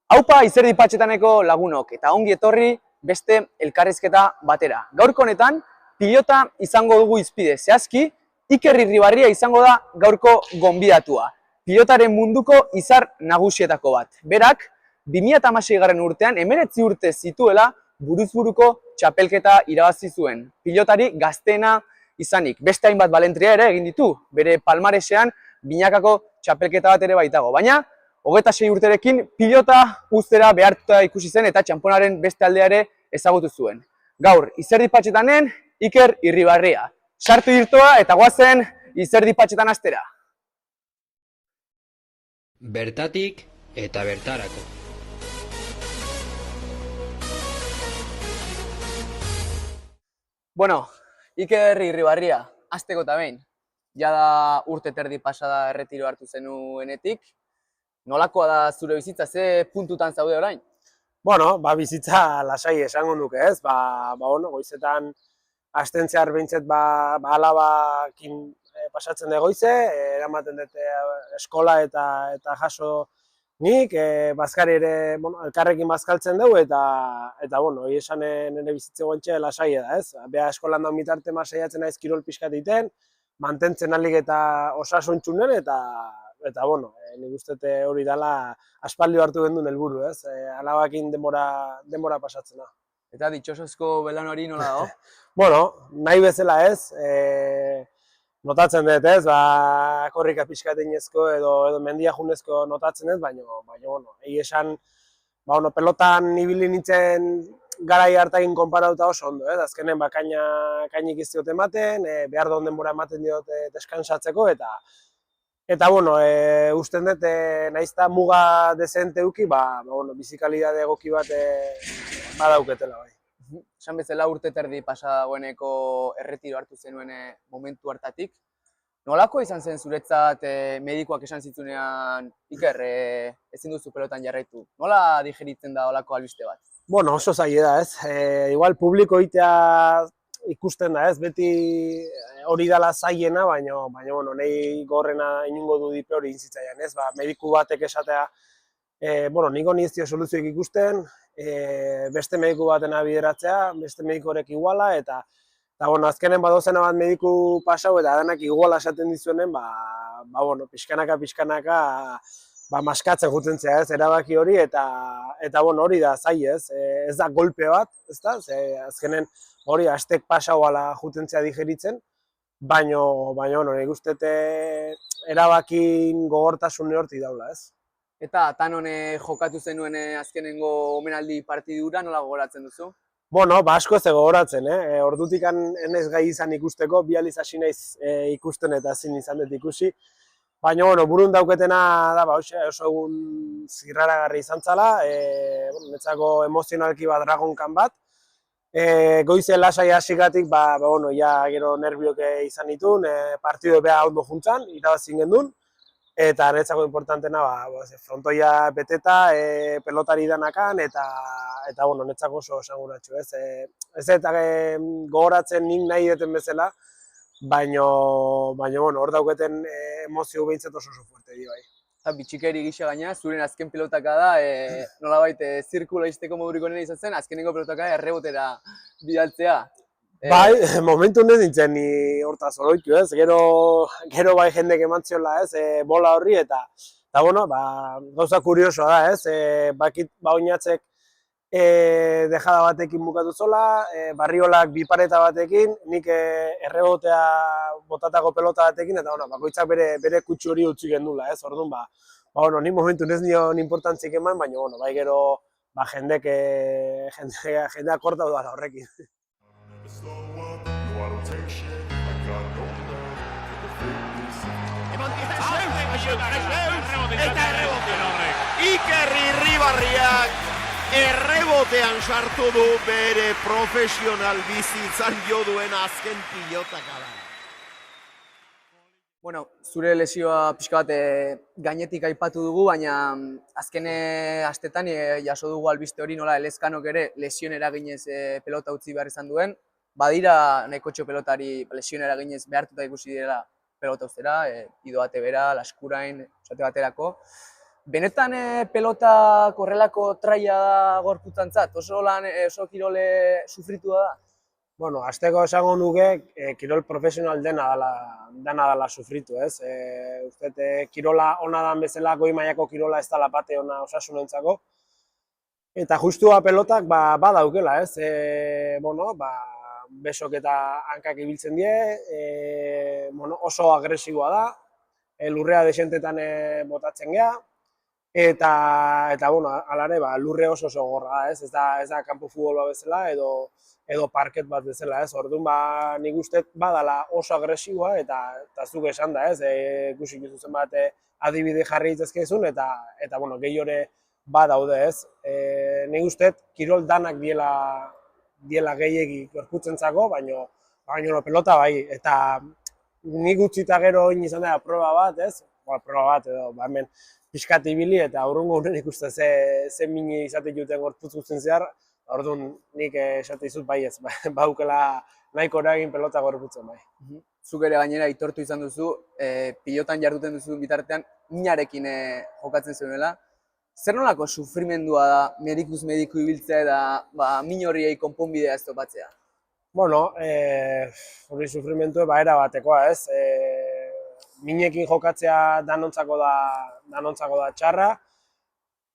Aupa Izerdi Patxetaneko lagunok eta ongi etorri beste elkarrizketa batera. Gaurko honetan pilota izango dugu hizpide, zehazki Iker Irribarria izango da gaurko gonbidatua. Pilotaren munduko izar nagusietako bat. Berak 2016 urtean 19 urte zituela buruz-buruko txapelketa irabazi zuen. Pilotari gazteena izanik. Beste hainbat balentria ere egin ditu. Bere palmaresean binakako txapelketa bat ere baitago. Baina 26 urterekin pilota uztera behartuta ikusi zen eta txanponaren beste aldea ere ezagutu zuen. Gaur, Izerdi Patxetanen Iker Irribarria. Sartu irtoa eta goazen Izerdi Patxetan astera. Bertatik eta bertarako. Bueno, Iker Irribarria, hasteko eta behin. Jada urte terdi pasada erretiro hartu zenuenetik. Nolakoa da zure bizitza, ze puntutan zaude orain? Bueno, bizitza lasai esango nuke, ez? Goizetan hasten zehar behintzet alabakin pasatzen da goize, eramaten dute eskola eta jaso nik, bazkari ere, elkarrekin bazkaltzen dugu eta hori esan nire bizitze guantxe lasai da, ez? Beha eskolan daun mitarte saiatzen naiz kirol pixkat egiten, mantentzen alik eta osasuntxunen nik uste hori dela aspaldi hartu gendun helburu, ez? Alabakin denbora pasatzena. Eta ditxosozko belan hori nola dago? Bueno, nahi bezala ez, notatzen dut ez, korrika pixkatinezko edo mendia junezko notatzen ez, baina, egi esan, pelotan ibili nintzen garai hartakin konparatuta oso ondo, ez? Azkenen kainik ez diot ematen, behar duen denbora ematen diot deskansatzeko eta usten dut, nahiz eta muga dezente eduki, bizikalidade egoki bat badauketela bai. Esan bezala urte terdi pasa dagoeneko erretiro hartu zenuen momentu hartatik. Nolako izan zen zuretzat medikoak esan zitzunean, Iker, ezin duzu pelotan jarraitu. Nola digeritzen da olako albiste bat? Bueno, oso zaila da, ez? Igual publiko egitea ikusten da, ez? Beti hori dela zaiena, baina nahi gorrena inungo du dipe hori intzitzaian, ez? Mediku batek esatea, niko ez dio soluzioik ikusten, beste mediku batena bideratzea, beste mediku horrek iguala, eta azkenen badozena bat mediku pasau eta denak iguala esaten dizuenen, pixkanaka maskatzen jutzen zea, ez, erabaki hori, eta hori da zai, ez da golpe bat, ez da, azkenen hori astek pasau ala jutzen zea digeritzen, baina, nik uste erabakin gogortasun hortik daula, ez. Eta Tanon jokatu zenuen azkenengo omenaldi partidura, nola gogoratzen duzu? Bueno, asko ez gogoratzen, ordutik enez gai izan ikusteko, bi aliz hasi naiz ikusten eta ezin izan dut ikusi. Baina, burun dauketena da, oso egun zirraragarri izan zala, netzako emozionalki bat dragonkan bat. Goize lasai hasikatik, gero nervioke izan ditun, partido beha ondo juntzan, irabazin gendun. Eta netzako importantena, frontoia beteta, pelotari danakan, eta netzako oso esanguratxo, ez? Ez eta gogoratzen nik nahi deten bezala, baina, hor dauketen emozio behintzat oso fuerte di bai. Eta bitxikeri gisa gaina, zuren azken pelotaka da, nolabait zirkula izteko modurik onena izan zen, azkenengo pelotaka errebotera bidaltzea. Bai, momentu honen nintzen ni hortaz oroitu, ez? Gero bai jendek emantziola, ez? Bola horri eta gauza kuriosoa da, ez? Oinatzek dejada batekin bukatu zola, Barriolak bi pareta batekin, nik errebotea botatako pelota batekin, eta bakoitzak bere kutsu hori utzi gendula, ez? Orduan, nik momentu ez nion importantzik eman, baina, bai gero jendea korta dudala horrekin. Eta errebotean horrek. Iker Irribarriak errebotean sartu du bere profesional bizitzan jo duen azken pilotaka da. Bueno, zure lesioa pixka bat gainetik aipatu dugu, baina azken astetan jaso dugu albiste hori nola Elezkanok ere lesion eraginez pelota utzi behar izan duen. Badira nahikotxo pelotari lesion eraginez behartuta ikusi direla pelota uztera, Ido Atebera, Laskurain, esate baterako. Benetan pelota korrelako traia da gorputzantzat? Oso kirole sufritua da? Bueno, hasteko esango nuke kirol profesional dena dela sufritu, ez? Uste kirola ona dan bezala, goi mailako kirola ez dela bate ona osasunentzako. Eta justua pelotak badaukela, ez? Besok eta hankak ibiltzen die, oso agresiboa da, lurrea desentetan botatzen gea, eta alare, lurre oso gogorra da, ez? Ez da kanpo futbola bezala edo parket bat bezala, ez? Orduan, nik uste badala oso agresiboa eta zuk esan da, ez? Ikusi zuzen bat adibide jarri itzazkezun eta gehiore badaude, ez? Nik uste kirol danak diela gehiegi gorputzentzako, baina pelota bai, eta nik utzita gero izan da proba bat, ez? Proba bat edo, hemen pixkat ibili eta aurrungo honen ikuste ze mini izate juten gorputz guztien zehar, orduan nik esate izut bai ez, baukela nahiko eragin pelota gorputzen bai. Zuk ere gainera aitortu izan duzu, pilotan jarduten duzu bitartean, minarekin jokatzen zenuela. Zer nolako sufrimendua da medikuz mediku ibiltzea eta min horiei konponbidea ez topatzea? Bueno, hori sufrimendu era batekoa, ez? Minekin jokatzea danontzako da txarra.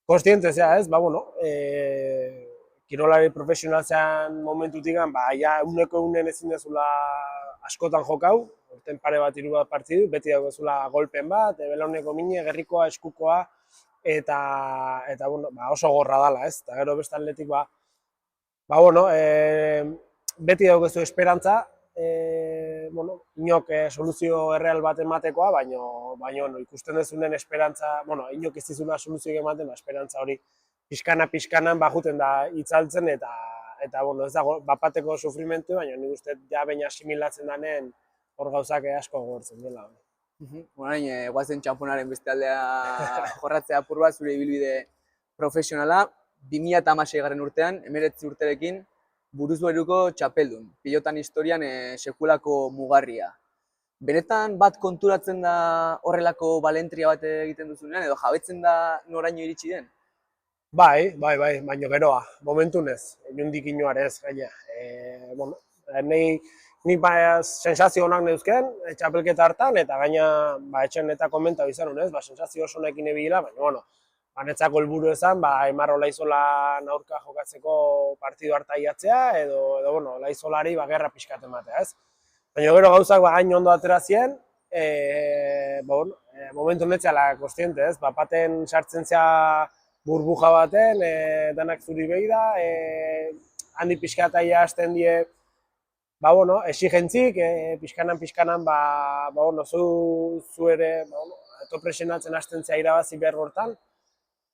Kontzientezea, ez? Kirolari profesionalzean momentutik, ja uneko unen ezin dezula askotan jokau, urten pare bat, 3 bat partidu, beti dagoezula golpen bat, belauneko mine, gerrikoa, eskukoa, eta oso gorra dala, ez? Eta gero beste atletik, beti daukezu esperantza, inok soluzio erreal bat ematekoa, baina ikusten dezunen esperantza, inok ez dizula soluzioak ematen, esperantza hori pixkanan juten da itzaltzen, eta ez dago bapateko sufrimentu, baina nik uste ja baina asimilatzen danen hor gauzak asko gogortzen dela. Orain, guazen txamponaren beste aldea jorratzea apur bat, zure ibilbide profesionala, 2016 urtean, 19 urterekin, buruzberuko txapeldun, pilotan historian sekulako mugarria. Benetan bat konturatzen da horrelako balentria bat egiten duzunean, edo jabetzen da noraino iritsi den? Bai, baina geroa, momentunez, inundik inoarez, gaina. Nik sensazio honak neuzken, txapelketa hartan, eta gaina etxen eta komentau izan honez, sensazio oso nekin ebila, baina, netzako helburu ezan, Aimar Olaizola aurka jokatzeko partidu harta iatzea, edo Olaizolari gerra pixkat ematea, ez? Baina gero gauzak hain ondo atera ziren, momentu netzela kontziente, ez? Baten sartzen zea burbuja baten, danak zuri behi da, handi pixkataia hasten die, exigentzik, pixkanan, zu ere, topresionatzen hasten zea irabazi behar gortan,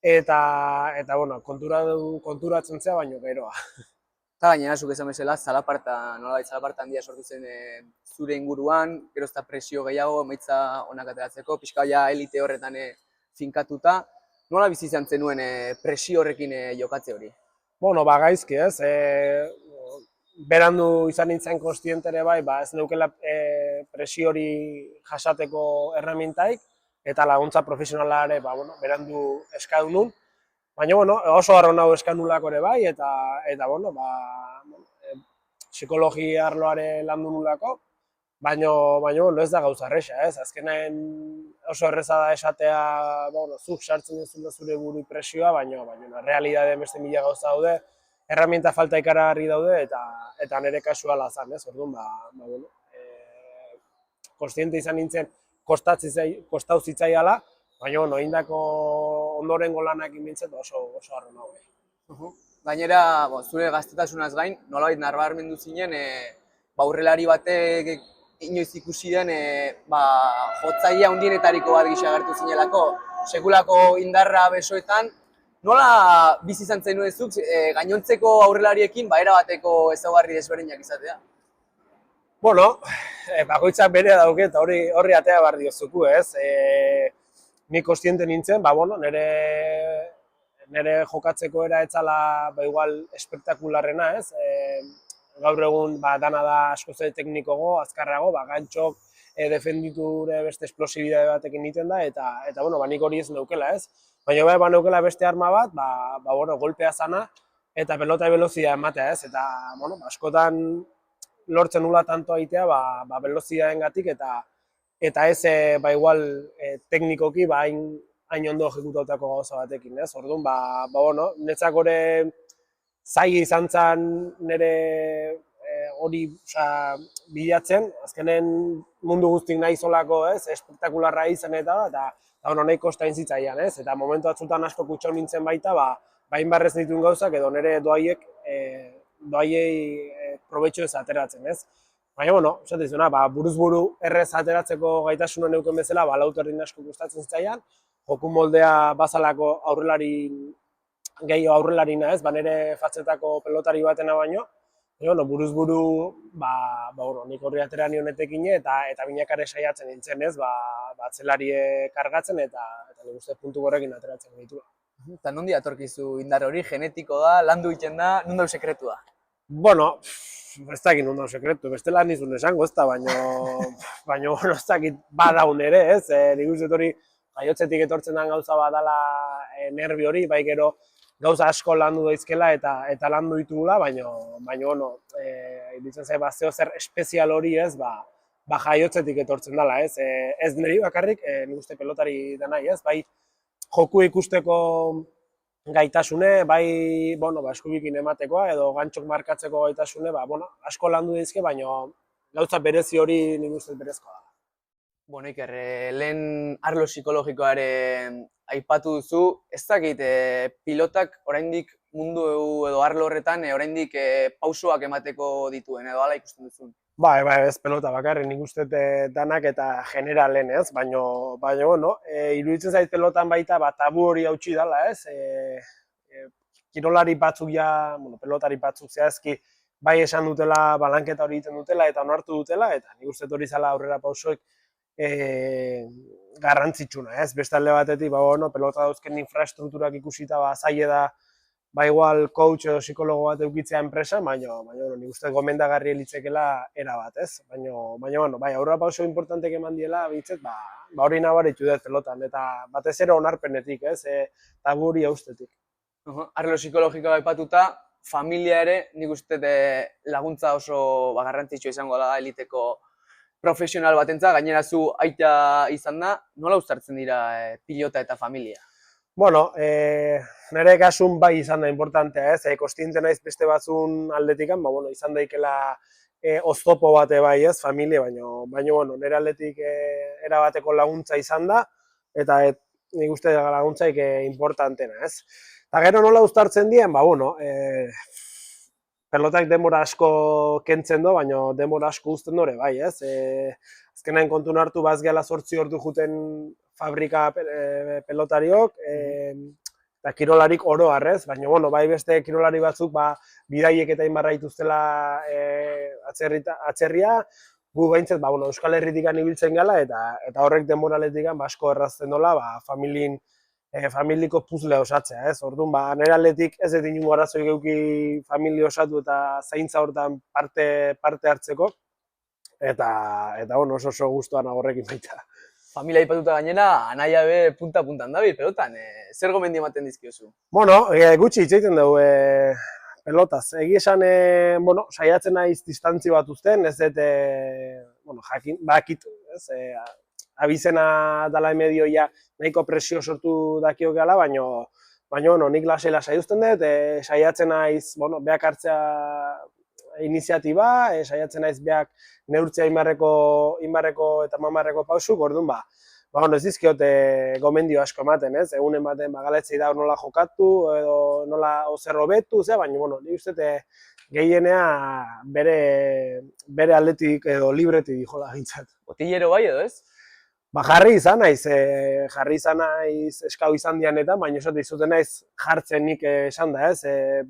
eta konturatzen zea baino geroa. Eta gainera, zuk esan bezala, nolabait zalaparta handia sortu zen zure inguruan, gero ez da presio gehiago, emaitza onak ateratzeko, pixka ja elite horretan finkatuta. Nola bizi izan zenuen presio horrekin jokatze hori? Gaizki, ez? Berandu izan nintzen kontziente ere bai, ez neukela presio hori jasateko erremintaik, eta laguntza profesionala ere berandu eskadu nun. Baina oso harro nahu eskanulako ere bai, eta psikologi arloare landu nulako, baina ez da gauza erresa, ez? Azkenean oso erreza da esatea, zuk sartzen duzula zure buru presioa, baina realidade beste mila gauza daude, erramienta falta ikaragarri daude, eta nire kasua lazan, ez? Orduan, kontziente izan nintzen, kostau zitzaiala, baina, indako ondorengo lanak inbintzet oso harro nago. Gainera, zure gaztetasunaz gain, nolabait nabarmendu zinen, aurrelari batek inoiz ikusi den jotzailea handienetariko bat gisa agertu zinelako, sekulako indarra besoetan, nola bizi izan zenuen zuk gainontzeko aurrelariekin erabateko ezaugarri desberdinak izatea? Bakoitzak bere dauke eta horri atea behar diozuku, ez? Nik kontziente nintzen, nire jokatzeko era etzala igual espektakularrena, ez? Gaur egun dana da askoz teknikoago, azkarrago, gantxok defenditure beste esplosibidade batekin egiten da, eta nik hori ez neukela, ez? baina bai baneukela beste arma bat, bueno, golpea zana, eta pelota velozia ematea, ez? Eta, bueno, askotan lortzen nula tanto aitea, velozidadengatik eta ez, igual, teknikoki, hain ondo ejekutautako gauza batekin, ez? Orduan, bueno, netzak ore zaila izan zen nire hori bilatzen, azkenen mundu guztik nahi zolako, ez? Espektakularra izan eta nahi kostain zitzaian, ez? Eta momentu batzutan asko kutxau nintzen baita, hain barrez dituen gauzak edo nire doaiei probetxo ez ateratzen, ez? Baina, bueno, esatizuna, buruz buru errez ateratzeko gaitasuna neuken bezala, lauterrin asko gustatzen zitzaian, joku moldea bazalako gehiago aurrelarina, ez? Nire fatzetako pelotari batena baino, buruz buru, nik horri atera nionetekin eta binakare saiatzen nintzen, ez? Atzelarie kargatzen eta nik uste puntu gorrekin ateratzen ditua. Eta nondi atorkizu indar hori, genetiko da, landu egiten da, non dau sekretua? Bueno, ez dakit non dau sekretu, bestela nizun esango ez da, baina ez dakit badaun ere, ez? Nik uste hori jaiotzetik etortzen den gauza badala nervi hori, bai gero gauza asko landu daizkela eta landu ditugula, baina, bueno, ditzen zai, zeo zer espezial hori ez, jaiotzetik etortzen dela, ez? Ez niri bakarrik, nik uste pelotari da nahi, ez? Bai, joku ikusteko gaitasune, bai, bueno, eskubikin ematekoa edo gantxok markatzeko gaitasune, bueno, asko landu daizke, baina gauza berezi hori nik uste berezkoa da. Bueno, Iker, lehen arlo psikologikoaren aipatu duzu, ez dakit pilotak oraindik mundu edo arlo horretan oraindik pausoak emateko dituen edo hala ikusten duzun? Bai, ez pelota bakarrik, nik uste danak eta generalen, ez? Baina, bueno, iruditzen zait pelotan baita tabu hori hautsi dela, ez? Kirolari batzuk pelotari batzuk zehazki bai esan dutela, balanketa hori egiten dutela eta onartu dutela, eta nik uste hori zela aurrera pausoek garrantzitsuna, ez? Beste alde batetik, bueno, pelota dauzken infrastrukturak ikusita, zaila da, igual coach edo psikologo bat eukitzea enpresa, baina, nik uste gomendagarri elitzekela era bat, ez? Baina, bueno, aurrera pauso importantek eman diela, bitzet, hori nabaritu dut pelotan, eta batez ere onarpenetik, ez? Tabu hori haustetik. Arlo psikologikoa aipatuta, familia ere, nik uste laguntza oso garrantzitsua izango da eliteko profesional batentza, gainera zu aita izan da, nola uztartzen dira pilota eta familia? Bueno, nire kasun bai izan da importantea, ez? Kostiente naiz beste batzun aldetikan, bueno, izan daikela oztopo bate bai, ez? Familia, baina, bueno, nire aldetik erabateko laguntza izan da, eta nik uste laguntzaik importantena, ez? Eta gero nola uztartzen dien, bueno, pelotak denbora asko kentzen do, baina denbora asko uzten dore, bai, ez? Azkenean kontun hartu bazgeala 8 ordu juten fabrika pelotariok, eta kirolarik oro harrez, baina, bueno, bai beste kirolari batzuk, bidaiek eta inbarra dituztela atzerria, gu behintzat, bueno, Euskal Herritik ibiltzen gala, eta horrek denboraletik asko errazten dola, familiko puzle osatzea, ez? Orduan, nire aldetik ez dut inungo arazoi geuki familia osatu eta zaintza hortan parte hartzeko, eta bueno, oso guztuan horrekin baita. Familia aipatuta gainera, anaia be punta-puntan dabil pelotan, zer gomendi ematen dizkiozu? Bueno, gutxi hitz egiten dugu pelotaz. Egi esan, bueno, saiatzen naiz distantzi bat uzten, ez dut, bueno, jakin, bakit, ez, abizena dala emedioia nahiko presio sortu dakiok gala, baina, bueno, nik lasai uzten dut, saiatzen naiz, bueno, beak hartzea iniziatiba, saiatzen naiz beak neurtzea inbarreko eta mamarreko pausuk, orduan, bueno, ez dizkiot gomendio asko ematen, ez? Egunen baten galetzei da nola jokatu, edo nola zer hobetu, baina, bueno, nik uste gehienea bere aldetik edo libretik jola gintzat. Botillero bai edo, ez? Jarri izan naiz eskau izan dianetan, baina esate izuten naiz jartzen nik esan da, ez?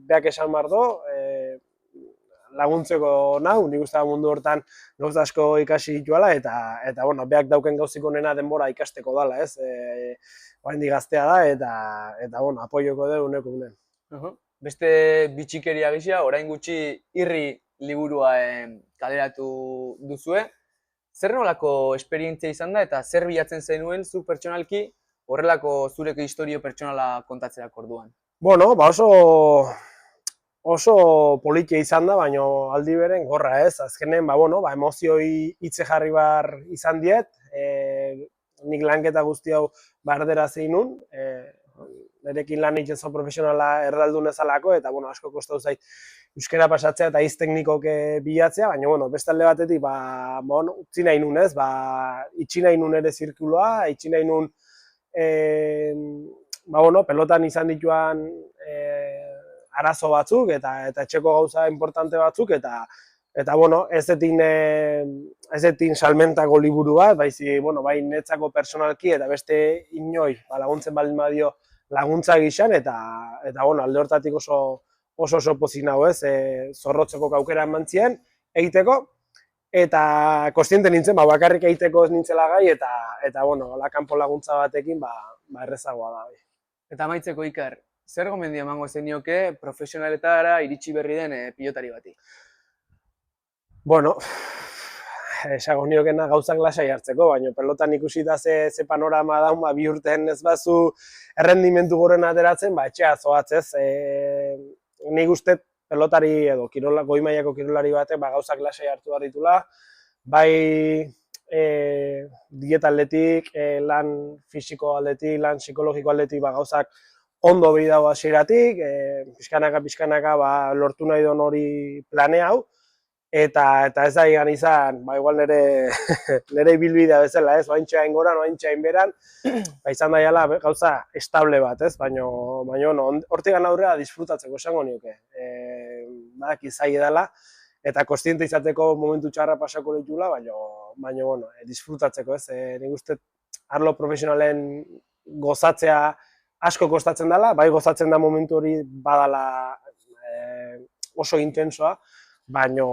Beak esan bardo, laguntzeko nahu, nik uste mundu hortan gauza asko ikasi dituala, eta bueno, beak dauken gauzik onena denbora ikasteko dala, ez? Oraindik gaztea da, eta bueno, apoioko dugu uneko unen. Beste bitxikeria gisa, orain gutxi irri liburua kaleratu duzue. Zer nolako esperientzia izan da eta zer bilatzen zenuen zu pertsonalki horrelako zureko historio pertsonala kontatzerak orduan? Bueno, ba oso politia izan da, baina aldi beren gorra ez. Azkenen, ba emozioi hitze jarri bar izan diet, nik lanketa guzti hau bardera zein nun, nerekin lan egiten profesionala erdaldun ezalako, eta asko kostau zait euskara pasatzea eta hitz teknikok bilatzea, baina beste alde batetik, utzi nahi nun ez, itxi nahi nun ere zirkuloa, itxi nahi nun, pelotan izan dituan arazo batzuk, eta etxeko gauza importante batzuk, eta ez detin salmentako liburu bat, bai netzako personalki, eta beste inoi laguntzen baldin badio laguntza gixan, eta alde hortatik oso pozik nago ez, zorrotzeko aukera eman zien, egiteko, eta kontziente nintzen, bakarrik egiteko ez nintzela gai, eta kanpo laguntza batekin, errezagoa da. Eta amaitzeko, Iker, zer gomendio emango zenioke profesionaletara iritsi berri den pilotari bati? Bueno, esango niokena gauzak lasai hartzeko, baina pelotan ikusita ze panorama daun, 2 urten ez bazu errendimentu goren ateratzen, etxea zoatzez. Nik uste pelotari edo goi mailako kirolari batek gauzak lasai hartu behar ditula, bai dieta aldetik, lan fisiko aldetik, lan psikologiko aldetik gauzak ondo behi dago hasieratik, pixkanaka lortu nahi don hori plane hau, eta ez da izan, igual nire ibilbidea bezala, ez, oaintxeain goran, oaintxeain beran, izan daiala gauza estable bat, ez, baina hortik aurrera disfrutatzeko esango nioke, badaki zai edala, eta kontziente izateko momentu txarra pasako ditula, baina disfrutatzeko, ez, nik uste arlo profesionalen gozatzea asko kostatzen dela, bai gozatzen da momentu hori badala oso intensoa, baina,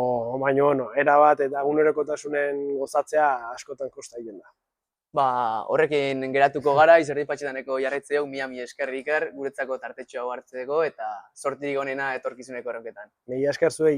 erabat eta egunerokotasunen gozatzea askotan kosta egiten da. Horrekin geratuko gara, Izerdi Patxetaneko jarraitzeu, mila esker Iker, guretzako tartetxo hau hartzeko, eta zortirik onena etorkizuneko erronketan. Mila esker zuei.